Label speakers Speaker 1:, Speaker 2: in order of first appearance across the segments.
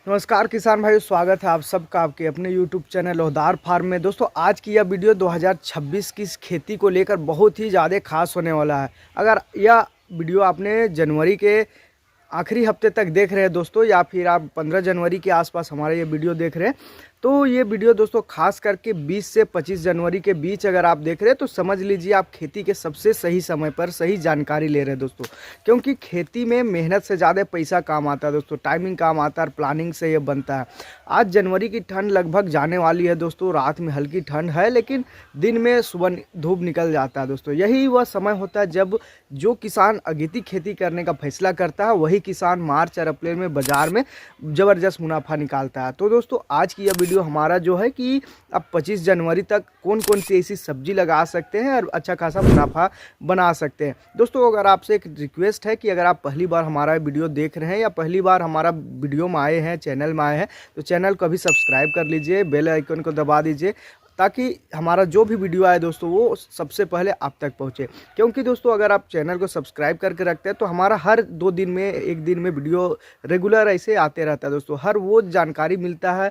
Speaker 1: नमस्कार किसान भाइयों, स्वागत है आप सबका आपके अपने YouTube चैनल लोहदार फार्म में। दोस्तों आज की यह वीडियो 2026 की खेती को लेकर बहुत ही ज़्यादा खास होने वाला है। अगर यह वीडियो आपने जनवरी के आखिरी हफ्ते तक देख रहे हैं दोस्तों, या फिर आप 15 जनवरी के आसपास हमारा ये वीडियो देख रहे हैं, तो ये वीडियो दोस्तों खास करके 20 से 25 जनवरी के बीच अगर आप देख रहे हैं तो समझ लीजिए आप खेती के सबसे सही समय पर सही जानकारी ले रहे हैं दोस्तों। क्योंकि खेती में मेहनत से ज़्यादा पैसा काम आता है दोस्तों, टाइमिंग काम आता है और प्लानिंग से ये बनता है। आज जनवरी की ठंड लगभग जाने वाली है दोस्तों, रात में हल्की ठंड है लेकिन दिन में सुबह धूप निकल जाता है दोस्तों। यही वह समय होता है जब जो किसान अगेती खेती करने का फैसला करता है वही किसान मार्च और अप्रैल में बाजार में ज़बरदस्त मुनाफा निकालता है। तो दोस्तों आज की यह वीडियो हमारा जो है कि अब 25 जनवरी तक कौन कौन सी ऐसी सब्जी लगा सकते हैं और अच्छा खासा मुनाफा बना सकते हैं। दोस्तों अगर आपसे एक रिक्वेस्ट है कि अगर आप पहली बार हमारा वीडियो देख रहे हैं या पहली बार हमारा वीडियो में आए हैं, चैनल में आए हैं, तो चैनल को अभी सब्सक्राइब कर लीजिए, बेल आइकन को दबा दीजिए ताकि हमारा जो भी वीडियो आए दोस्तों वो सबसे पहले आप तक पहुंचे। क्योंकि दोस्तों अगर आप चैनल को सब्सक्राइब करके रखते हैं तो हमारा हर 2 दिन में 1 दिन में वीडियो रेगुलर ऐसे आते रहता है दोस्तों। हर वो जानकारी मिलता है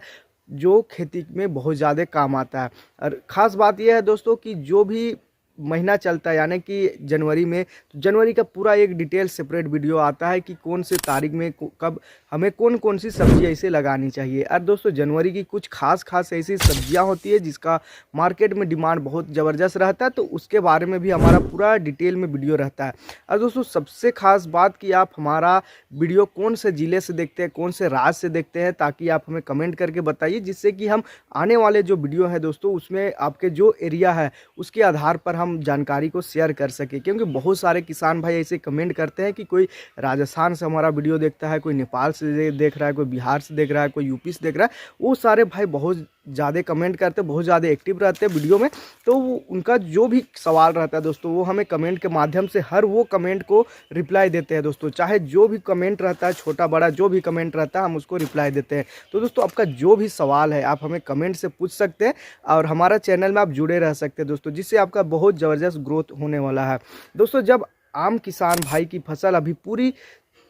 Speaker 1: जो खेती में बहुत ज़्यादा काम आता है। और ख़ास बात यह है दोस्तों कि जो भी महीना चलता है यानी कि जनवरी में, तो जनवरी का पूरा एक डिटेल सेपरेट वीडियो आता है कि कौन से तारीख में कब हमें कौन कौन सी सब्जी ऐसे लगानी चाहिए। और दोस्तों जनवरी की कुछ खास ऐसी सब्जियां होती है जिसका मार्केट में डिमांड बहुत ज़बरदस्त रहता है, तो उसके बारे में भी हमारा पूरा डिटेल में वीडियो रहता है। और दोस्तों सबसे खास बात कि आप हमारा वीडियो कौन से ज़िले से देखते हैं, कौन से राज्य से देखते हैं, ताकि आप हमें कमेंट करके बताइए, जिससे कि हम आने वाले जो वीडियो है दोस्तों उसमें आपके जो एरिया है उसके आधार पर हम जानकारी को शेयर कर सके। क्योंकि बहुत सारे किसान भाई ऐसे कमेंट करते हैं कि कोई राजस्थान से हमारा वीडियो देखता है, कोई नेपाल से देख रहा है, कोई बिहार से देख रहा है, कोई यूपी से देख रहा है। वो सारे भाई बहुत ज़्यादा कमेंट करते हैं, बहुत ज़्यादा एक्टिव रहते हैं वीडियो में। तो उनका जो भी सवाल रहता है दोस्तों वो हमें कमेंट के माध्यम से हर वो कमेंट को रिप्लाई देते हैं दोस्तों। चाहे जो भी कमेंट रहता है, छोटा बड़ा जो भी कमेंट रहता है, हम उसको रिप्लाई देते हैं। तो दोस्तों आपका जो भी सवाल है आप हमें कमेंट से पूछ सकते हैं और हमारा चैनल में आप जुड़े रह सकते हैं दोस्तों, जिससे आपका बहुत ज़बरदस्त ग्रोथ होने वाला है। दोस्तों जब आम किसान भाई की फसल अभी पूरी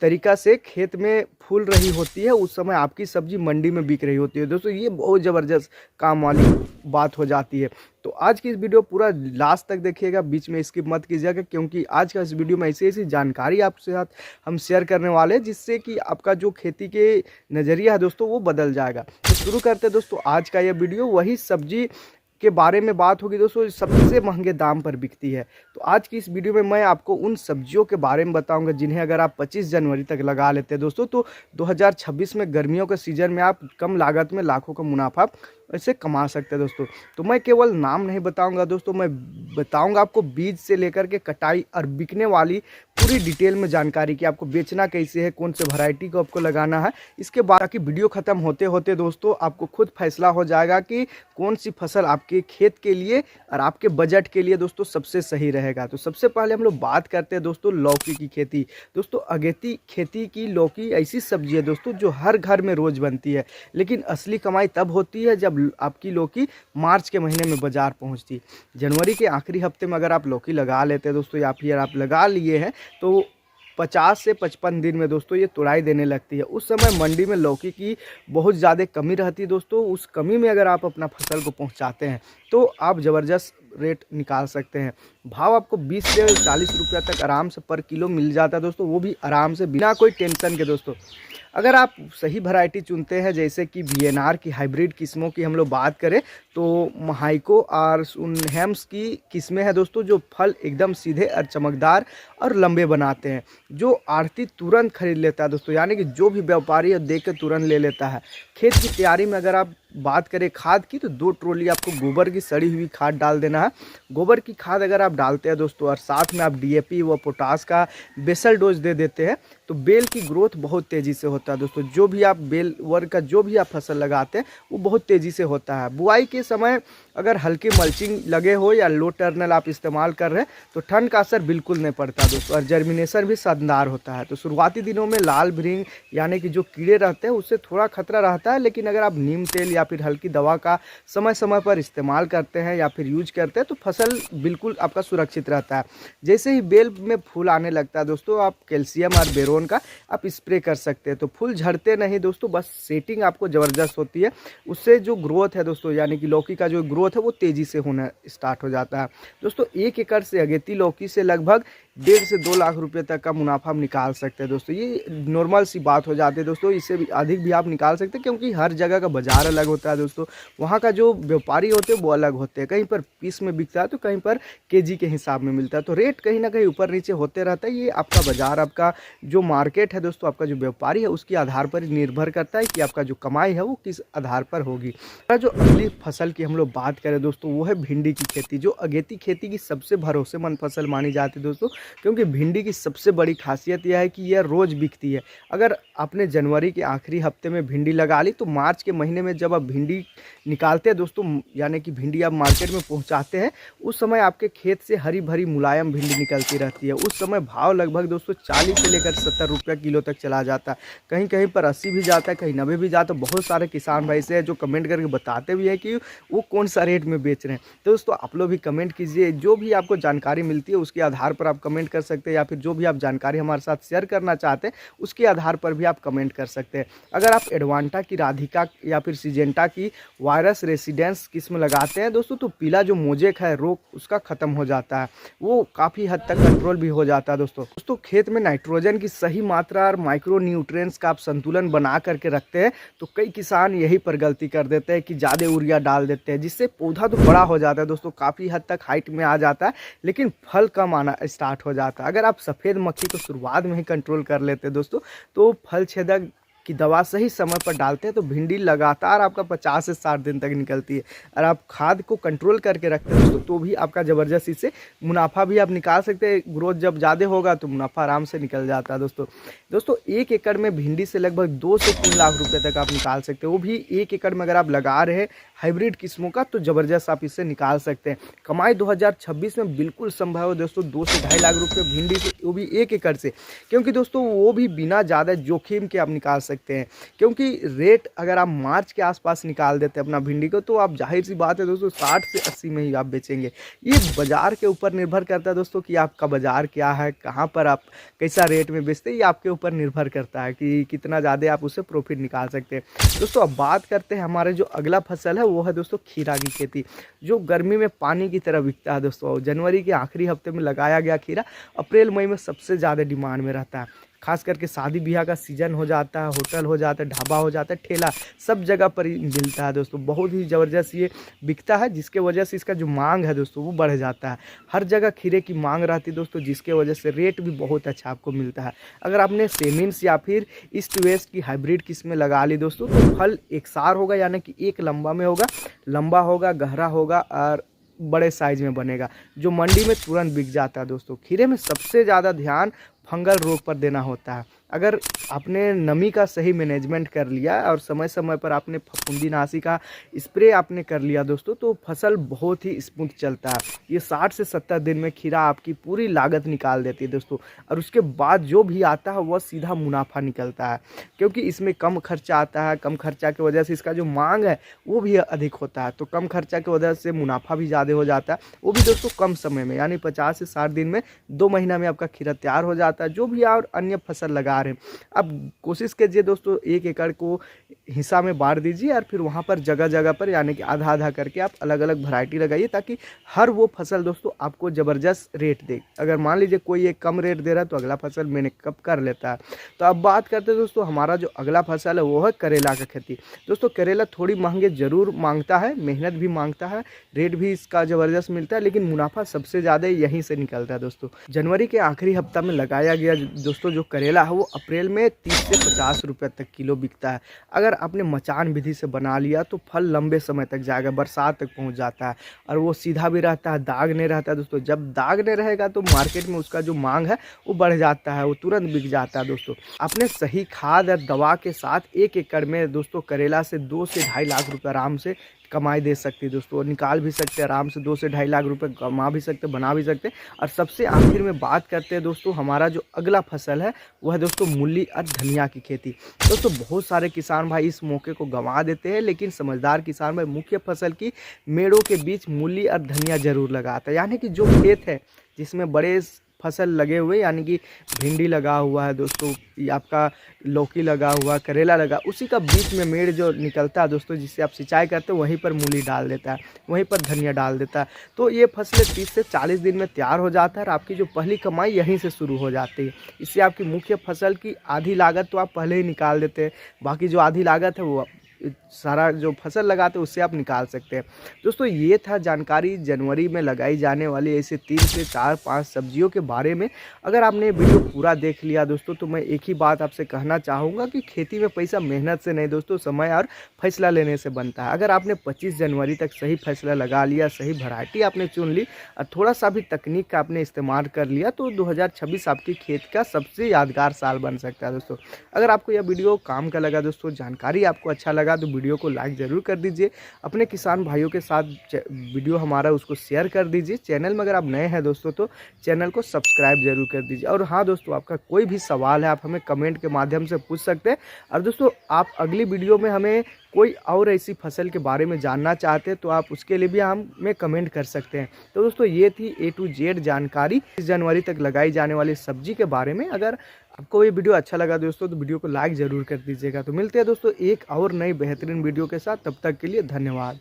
Speaker 1: तरीका से खेत में फूल रही होती है, उस समय आपकी सब्जी मंडी में बिक रही होती है दोस्तों, ये बहुत ज़बरदस्त काम वाली बात हो जाती है। तो आज की इस वीडियो पूरा लास्ट तक देखिएगा, बीच में स्किप मत कीजिएगा, क्योंकि आज का इस वीडियो में ऐसी जानकारी आपके साथ हम शेयर करने वाले हैं जिससे कि आपका जो खेती के नज़रिया है दोस्तों वो बदल जाएगा। तो शुरू करते हैं दोस्तों आज का यह वीडियो। वही सब्जी के बारे में बात होगी दोस्तों सबसे महंगे दाम पर बिकती है। तो आज की इस वीडियो में मैं आपको उन सब्जियों के बारे में बताऊंगा जिन्हें अगर आप 25 जनवरी तक लगा लेते हैं दोस्तों, तो 2026 में गर्मियों के सीजन में आप कम लागत में लाखों का मुनाफा ऐसे कमा सकते हैं दोस्तों। तो मैं केवल नाम नहीं बताऊंगा दोस्तों, मैं बताऊंगा आपको बीज से लेकर के कटाई और बिकने वाली पूरी डिटेल में जानकारी कि आपको बेचना कैसे है, कौन से वैरायटी को आपको लगाना है। इसके बाद ताकि वीडियो ख़त्म होते होते दोस्तों आपको खुद फैसला हो जाएगा कि कौन सी फसल आपके खेत के लिए और आपके बजट के लिए दोस्तों सबसे सही रहेगा। तो सबसे पहले हम लोग बात करते हैं दोस्तों लौकी की खेती। दोस्तों अगेती खेती की लौकी ऐसी सब्जी है दोस्तों जो हर घर में रोज़ बनती है, लेकिन असली कमाई तब होती है जब आपकी लौकी मार्च के महीने में बाजार पहुंचती। जनवरी के आखिरी हफ्ते में अगर आप लौकी लगा लेते हैं दोस्तों, या फिर आप लगा लिए हैं, तो 50 से 55 दिन में दोस्तों ये तुड़ाई देने लगती है। उस समय मंडी में लौकी की बहुत ज़्यादा कमी रहती है दोस्तों। उस कमी में अगर आप अपना फसल को पहुंचाते हैं तो आप ज़बरदस्त रेट निकाल सकते हैं। भाव आपको 20 से 40 रुपया तक आराम से पर किलो मिल जाता है दोस्तों, वो भी आराम से बिना कोई टेंशन के दोस्तों। अगर आप सही वैरायटी चुनते हैं, जैसे कि VNR की हाइब्रिड किस्मों की हम लोग बात करें तो महाइको और हेम्स की किस्में हैं दोस्तों जो फल एकदम सीधे और चमकदार और लंबे बनाते हैं, जो आढ़ती तुरंत खरीद लेता है दोस्तों। यानी कि जो भी व्यापारी है देख के तुरंत ले लेता है। खेत की तैयारी में अगर आप बात करें खाद की, तो 2 ट्रॉली आपको गोबर की सड़ी हुई खाद डाल देना है। गोबर की खाद अगर आप डालते हैं दोस्तों और साथ में आप DAP व पोटास का बेसल डोज दे देते हैं, तो बेल की ग्रोथ बहुत तेज़ी से होता है दोस्तों। जो भी आप बेल वर्ग का जो भी आप फसल लगाते हैं वो बहुत तेज़ी से होता है। बुआई के समय अगर हल्की मल्चिंग लगे हो या लो टर्नल आप इस्तेमाल कर रहे हैं तो ठंड का असर बिल्कुल नहीं पड़ता दोस्तों, और जर्मिनेशन भी शानदार होता है। तो शुरुआती दिनों में लाल भृंग यानी कि जो कीड़े रहते हैं उससे थोड़ा खतरा रहता है, लेकिन अगर आप नीम तेल या फिर हल्की दवा का समय समय पर इस्तेमाल करते हैं या फिर यूज करते हैं तो फसल बिल्कुल आपका सुरक्षित रहता है। जैसे ही बेल में फूल आने लगता है दोस्तों, आप कैल्शियम और बोरोन टोन का आप स्प्रे कर सकते हैं। तो फूल झड़ते नहीं दोस्तों, बस सेटिंग आपको ज़बरदस्त होती है। उससे जो ग्रोथ है दोस्तों, यानी कि लौकी का जो ग्रोथ है वो तेज़ी से होना स्टार्ट हो जाता है। दोस्तों 1 एकड़ से अगेती लौकी से लगभग 1.5 से 2 लाख रुपए तक का मुनाफा हम निकाल सकते हैं दोस्तों। ये नॉर्मल सी बात हो जाती है दोस्तों, इससे भी अधिक भी आप निकाल सकते हैं, क्योंकि हर जगह का बाज़ार अलग होता है दोस्तों। वहाँ का जो व्यापारी होते हैं वो अलग होते हैं, कहीं पर पीस में बिकता है तो कहीं पर केजी के हिसाब में मिलता है। तो रेट कहीं ना कहीं ऊपर नीचे होते रहता है। ये आपका बाज़ार, आपका जो मार्केट है दोस्तों, आपका जो व्यापारी है उसके आधार पर निर्भर करता है कि आपका जो कमाई है वो किस आधार पर होगी। जो अगली फसल की हम लोग बात करें दोस्तों, वो है भिंडी की खेती, जो अगेती खेती की सबसे भरोसेमंद फसल मानी जाती है दोस्तों, क्योंकि भिंडी की सबसे बड़ी खासियत यह है कि यह रोज़ बिकती है। अगर आपने जनवरी के आखिरी हफ्ते में भिंडी लगा ली तो मार्च के महीने में जब आप भिंडी निकालते हैं दोस्तों, यानी कि भिंडी आप मार्केट में पहुंचाते हैं, उस समय आपके खेत से हरी भरी मुलायम भिंडी निकलती रहती है। उस समय भाव लगभग दोस्तों 40 से लेकर 70 रुपये किलो तक चला जाता है, कहीं कहीं पर 80 भी जाता है, कहीं 90 भी जाता है। बहुत सारे किसान भाई से जो कमेंट करके बताते भी हैं कि वो कौन सा रेट में बेच रहे हैं। तो दोस्तों आप लोग भी कमेंट कीजिए, जो भी आपको जानकारी मिलती है उसके आधार पर आप कमेंट कर सकते हैं, या फिर जो भी आप जानकारी हमारे साथ शेयर करना चाहते हैं उसके आधार पर भी आप कमेंट कर सकते हैं। अगर आप एडवांटा की राधिका या फिर सिजेंटा की वायरस रेसिडेंस किस्म लगाते हैं दोस्तों, तो पीला जो मोजेक है रोग उसका ख़त्म हो जाता है, वो काफ़ी हद तक कंट्रोल भी हो जाता है दोस्तों खेत में नाइट्रोजन की सही मात्रा और माइक्रो न्यूट्रिएंट्स का आप संतुलन बना करके रखते हैं। तो कई किसान यही पर गलती कर देते हैं कि ज़्यादा यूरिया डाल देते हैं, जिससे पौधा तो बड़ा हो जाता है दोस्तों, काफ़ी हद तक हाइट में आ जाता है, लेकिन फल कम आना स्टार्ट हो जाता है। अगर आप सफ़ेद मक्खी को शुरुआत में ही कंट्रोल कर लेते हैं दोस्तों, तो फल छेदक की दवा सही समय पर डालते हैं तो भिंडी लगातार आपका 50 से 60 दिन तक निकलती है। और आप खाद को कंट्रोल करके रखते हैं दोस्तों, तो भी आपका ज़बरदस्त इससे मुनाफा भी आप निकाल सकते हैं। ग्रोथ जब ज़्यादा होगा तो मुनाफा आराम से निकल जाता है दोस्तों 1 एकड़ में भिंडी से लगभग 2 से 3 लाख रुपए तक आप निकाल सकते हैं। वो भी 1 एकड़ में अगर आप लगा रहे हैं हाइब्रिड किस्मों का, तो ज़बरदस्त आप इससे निकाल सकते हैं। कमाई 2026 में बिल्कुल संभव है दोस्तों, 2 से 2.5 लाख रुपये भिंडी से, वो भी 1 एकड़ से, क्योंकि दोस्तों वो भी बिना ज़्यादा जोखिम के आप निकाल सकते हैं। क्योंकि रेट अगर आप मार्च के आसपास निकाल देते हैं अपना भिंडी को, तो आप जाहिर सी बात है दोस्तों 60 से 80 में ही आप बेचेंगे। ये बाज़ार के ऊपर निर्भर करता है दोस्तों कि आपका बाज़ार क्या है, कहाँ पर आप कैसा रेट में बेचते हैं, ये आपके ऊपर निर्भर करता है कि कितना ज़्यादा आप उससे प्रॉफिट निकाल सकते हैं दोस्तों। अब बात करते हैं हमारे जो अगला फसल है वो है दोस्तों खीरा की खेती, जो गर्मी में पानी की तरह बिकता है दोस्तों। जनवरी के आखिरी हफ्ते में लगाया गया खीरा अप्रैल मई में सबसे ज़्यादा डिमांड में रहता है। खास करके शादी ब्याह का सीजन हो जाता है, होटल हो जाता है, ढाबा हो जाता है, ठेला, सब जगह पर ही मिलता है दोस्तों। बहुत ही ज़बरदस्त ये बिकता है, जिसके वजह से इसका जो मांग है दोस्तों वो बढ़ जाता है। हर जगह खीरे की मांग रहती है दोस्तों, जिसके वजह से रेट भी बहुत अच्छा आपको मिलता है। अगर आपने सेमिन्स या फिर ईस्ट वेस्ट की हाइब्रिड किस्में लगा ली दोस्तों, तो फल एकसार होगा, यानी कि एक लंबा में होगा, लंबा होगा, गहरा होगा और बड़े साइज में बनेगा, जो मंडी में तुरंत बिक जाता है दोस्तों। खीरे में सबसे ज़्यादा ध्यान फंगल रोग पर देना होता है। अगर आपने नमी का सही मैनेजमेंट कर लिया और समय समय पर आपने फफूंदीनाशी का स्प्रे आपने कर लिया दोस्तों, तो फसल बहुत ही स्मूथ चलता है। ये 60 से 70 दिन में खीरा आपकी पूरी लागत निकाल देती है दोस्तों, और उसके बाद जो भी आता है वह सीधा मुनाफा निकलता है, क्योंकि इसमें कम खर्चा आता है। कम खर्चा की वजह से इसका जो मांग है वो भी अधिक होता है, तो कम खर्चा की वजह से मुनाफा भी ज़्यादा हो जाता है, वो भी दोस्तों कम समय में, यानी 50 से 60 दिन में, 2 महीना में आपका खीरा तैयार हो जाता है। जो भी और अन्य फसल लगा रहे हैं, अब कोशिश कीजिए दोस्तों 1 एकड़ को हिस्सा में बांट दीजिए, और फिर वहाँ पर जगह जगह पर यानी कि आधा आधा करके आप अलग अलग वैरायटी लगाइए, ताकि हर वो फसल दोस्तों आपको ज़बरदस्त रेट दे। अगर मान लीजिए कोई एक कम रेट दे रहा है तो अगला फसल मैंने कब कर लेता है। तो अब बात करते हैं दोस्तों, हमारा जो अगला फसल है वो है करेला का खेती दोस्तों। करेला थोड़ी महंगे जरूर मांगता है, मेहनत भी मांगता है, रेट भी इसका ज़बरदस्त मिलता है, लेकिन मुनाफा सबसे ज़्यादा यहीं से निकलता है दोस्तों। जनवरी के आखिरी हफ्ता में लगाया गया दोस्तों जो करेला है वो अप्रैल में 30 से 50 रुपये तक किलो बिकता है। अगर आपने मचान विधि से बना लिया तो फल लंबे समय तक जाएगा, बरसात तक पहुंच जाता है, और वो सीधा भी रहता है, दाग नहीं रहता है दोस्तों। जब दाग नहीं रहेगा तो मार्केट में उसका जो मांग है वो बढ़ जाता है, वो तुरंत बिक जाता है दोस्तों। आपने सही खाद और दवा के साथ 1 एकड़ में दोस्तों करेला से 2 से 2.5 लाख रुपये आराम से कमाई दे सकती है दोस्तों, निकाल भी सकते हैं आराम से, 2 से 2.5 लाख रुपए कमा भी सकते, बना भी सकते। और सबसे आखिर में बात करते हैं दोस्तों, हमारा जो अगला फसल है वह है दोस्तों मूली और धनिया की खेती दोस्तों। बहुत सारे किसान भाई इस मौके को गंवा देते हैं, लेकिन समझदार किसान भाई मुख्य फसल की मेड़ों के बीच मूली और धनिया जरूर लगाता है। यानी कि जो खेत है जिसमें बड़े फसल लगे हुए, यानी कि भिंडी लगा हुआ है दोस्तों, ये आपका लौकी लगा हुआ, करेला लगा, उसी का बीच में मेड़ जो निकलता है दोस्तों, जिससे आप सिंचाई करते हो, वहीं पर मूली डाल देता है, वहीं पर धनिया डाल देता है। तो ये फसलें 30 से 40 दिन में तैयार हो जाता है और आपकी जो पहली कमाई यहीं से शुरू हो जाती है। इससे आपकी मुख्य फसल की आधी लागत तो आप पहले ही निकाल देते हैं, बाकी जो आधी लागत है वो सारा जो फसल लगाते हैं उससे आप निकाल सकते हैं। दोस्तों ये था जानकारी जनवरी में लगाई जाने वाली ऐसे 3 से 4-5 सब्जियों के बारे में। अगर आपने वीडियो पूरा देख लिया दोस्तों, तो मैं एक ही बात आपसे कहना चाहूँगा कि खेती में पैसा मेहनत से नहीं दोस्तों, समय और फैसला लेने से बनता है। अगर आपने 25 जनवरी तक सही फैसला लगा लिया, सही वैरायटी आपने चुन ली और थोड़ा सा भी तकनीक का आपने इस्तेमाल कर लिया, तो 2026 आपकी खेत का सबसे यादगार साल बन सकता है दोस्तों। अगर आपको यह वीडियो काम का लगा दोस्तों, जानकारी आपको अच्छा लगा, तो वीडियो को लाइक ज़रूर कर दीजिए। अपने किसान भाइयों के साथ वीडियो हमारा उसको शेयर कर दीजिए। चैनल में अगर आप नए हैं दोस्तों, तो चैनल को सब्सक्राइब जरूर कर दीजिए। और हाँ दोस्तों, आपका कोई भी सवाल है आप हमें कमेंट के माध्यम से पूछ सकते हैं। और दोस्तों आप अगली वीडियो में हमें कोई और ऐसी फसल के बारे में जानना चाहते हैं, तो आप उसके लिए भी हमें कमेंट कर सकते हैं। तो दोस्तों ये थी A to Z जानकारी इस जनवरी तक लगाई जाने वाली सब्जी के बारे में। अगर आपको ये वीडियो अच्छा लगा दोस्तों, तो वीडियो को लाइक ज़रूर कर दीजिएगा। तो मिलते हैं दोस्तों एक और नई बेहतरीन वीडियो के साथ, तब तक के लिए धन्यवाद।